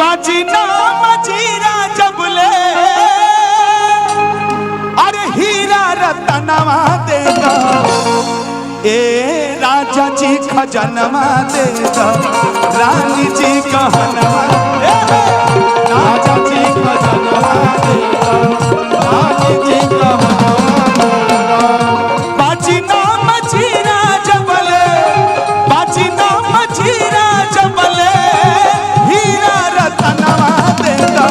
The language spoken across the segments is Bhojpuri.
बाजी नाम जीरा जबले अरे हीरा रतनवा देगा ए राजा जी खजनवा देगा रानी जी कहनवा राजा जी खजनवा देगा रानी जी कहनवा बाजी नाम जीरा जबले बाजी नाम जीरा जबले हीरा रतनवा देगा।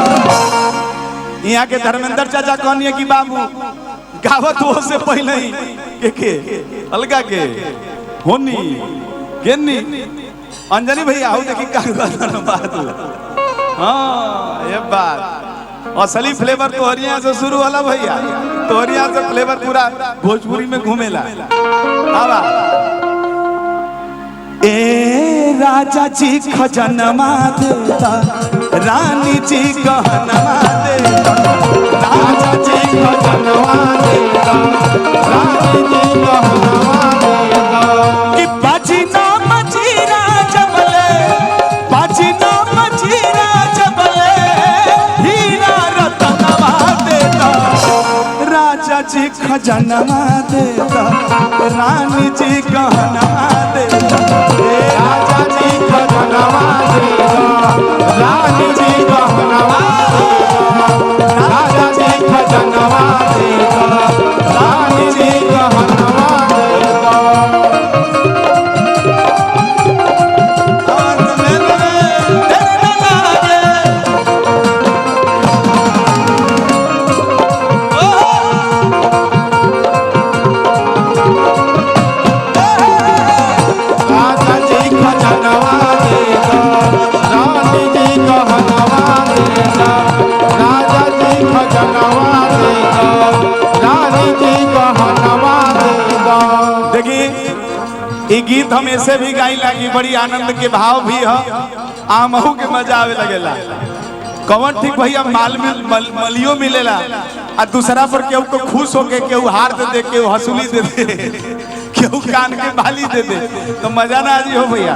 यहाँ के धर्मेंद्र चाचा कहनी कि बाबू गावत हो से पहले ही के अलगा के होनी गेनी अंजनी भैया आओ देखी का बात। हाँ ये बात असली फ्लेवर तोहरिया से शुरू होला भैया, तोहरिया से फ्लेवर पूरा भोजपुरी में घूमेला। आवा ए राजा जी खजनवा देता रानी जी गहनवा देता राजा जी खजनवा देता रानी जी गहनवा देता कि बाजी नाम जीरा जबले बाजी नाम जीरा जबले हीरा रतनवा देता राजा जी खजनवा देता रानी जी गहनवा देता राजा जी खजनवा देता रानी जी गहनवा राजा जी खजनवा देता रानी जी गहनवा देता। ये गीत हम ऐसे भी गाई लगी बड़ी आनंद के भाव भी है आमहू के मजा आवे लगेला कवन ठीक भैया माल में मलियो मिलेला आ दूसरा पर केहू को खुश होके केहू हार दे दे केहू हसूली दे दे केहू कान के बाली दे दे तो मजा ना आजी हो भैया।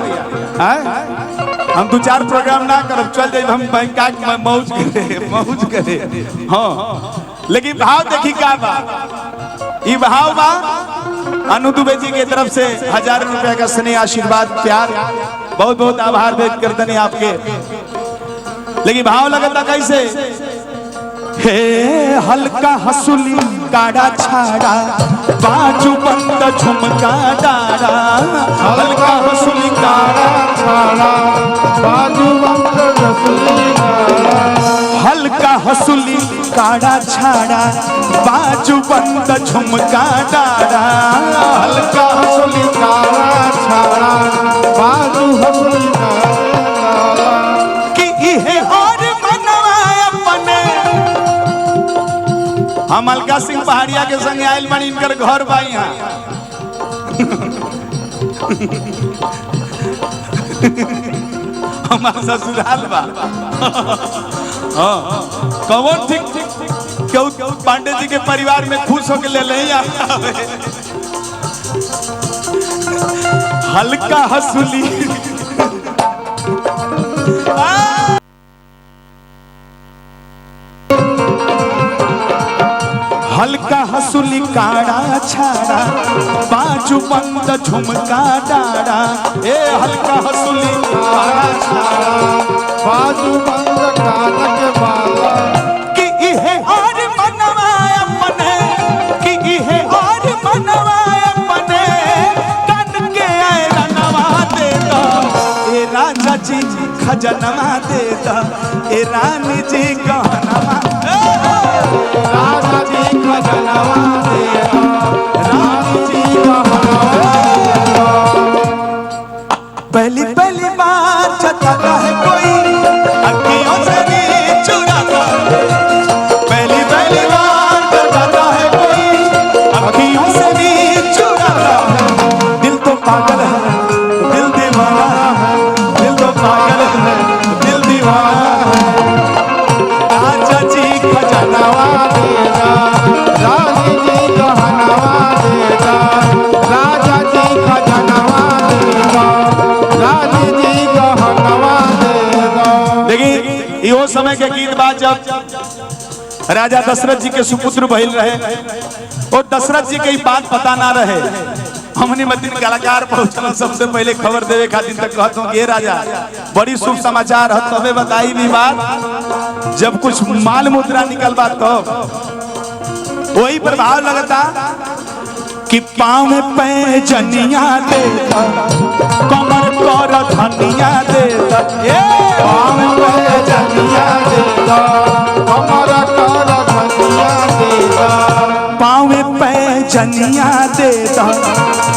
हम 2-4 प्रोग्राम ना करब चल जाए हम बैंकॉक में मौज करे हाँ लेकिन भाव देखी का बा ये भाव बा अनु दुबे जी की तरफ से 1000 रुपया का स्नेह आशीर्वाद प्यार बहुत बहुत आभार व्यक्त करते हैं आपके। लेकिन भाव लगता कैसे हे हल्का हंसुली काड़ा छाड़ा बाजू बंद झुमका डारा हल्का हंसुली काड़ा छाड़ा बाजू बंद हल्का हंसुली काड़ा छाड़ा बाजू बंद झुमका डारा हल्का हंसुली काड़ा छाड़ा बाजू हंसुली कि इहे और मनवा अपने हम अलका सिंह पहाड़िया के संग आयल बनी इनकर घर बाई यहाँ हमारा ससुराल बा हाँ कौन ठीक क्यों पांडे जी के परिवार में खुश होके ले ले हल्का हंसुली हल्का हंसुली काड़ा छाड़ा बाजू बंद झुमका डाड़ा ए हल्का हंसुली काड़ा छाड़ा बाजू बंद कानक बाला कि इहे और मनवा अपने कि इहे और मनवा अपने कन के आए रनवा देता ए राजा जी खजनवा देता ए रानी जी गहनवा राजा जी खजनवा देता रानी जी गहनवा पहली पहली बार चलता है कोई अखियों से भी चुराता पहली पहली बार चलता है कोई अखियों से भी चुराता दिल तो पागल है दिल दीवाना है दिल तो पागल है दिल दीवाना है राजा जी खजनवा देगा रानी जी यो समय के गीत बात जब राजा दशरथ जी के सुपुत्र भइल रहे और दशरथ जी के बात पता ना रहे। हमने मतीन कलाकार पहुंचना सबसे पहले खबर देवे खातिर तक कहता हूँ ये राजा बड़ी शुभ समाचार है तबे बताई भी बात जब कुछ माल मुद्रा निकल बात तो वही प्रभाव लगता कि पाँव में पैजनिया देता कमर कर धनिया देता पाँव में पैजनिया देता कमर कर धनिया देता पाँव में पैजनिया देता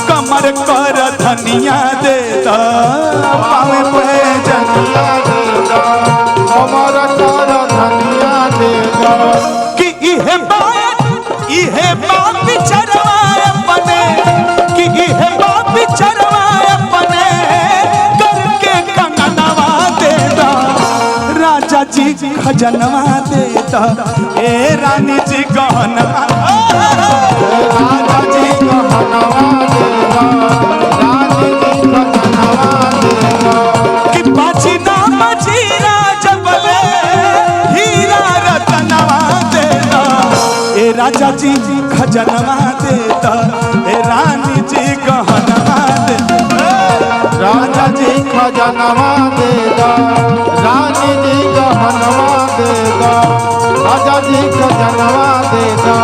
कमर कर धनिया देता पाँव में पैजनिया देता कमर कर धनिया देता कि इहे बात बिचरवाए अपने कि इहे बात बिचरवाए अपने करके कंगनवा देता राजा जी खजनवा देता ए रानी जी गहनवा राजा जी गहनवा देता रानी जी गहनवा देता कि बाजी ना बाजी राजा बले हीरा रतनवा देता ए राजा जी खजनवा देता ए रानी जी गहनवा देता राजा जी खजनवा देता रानी जी गहनवा देता राजा जी खजनवा देता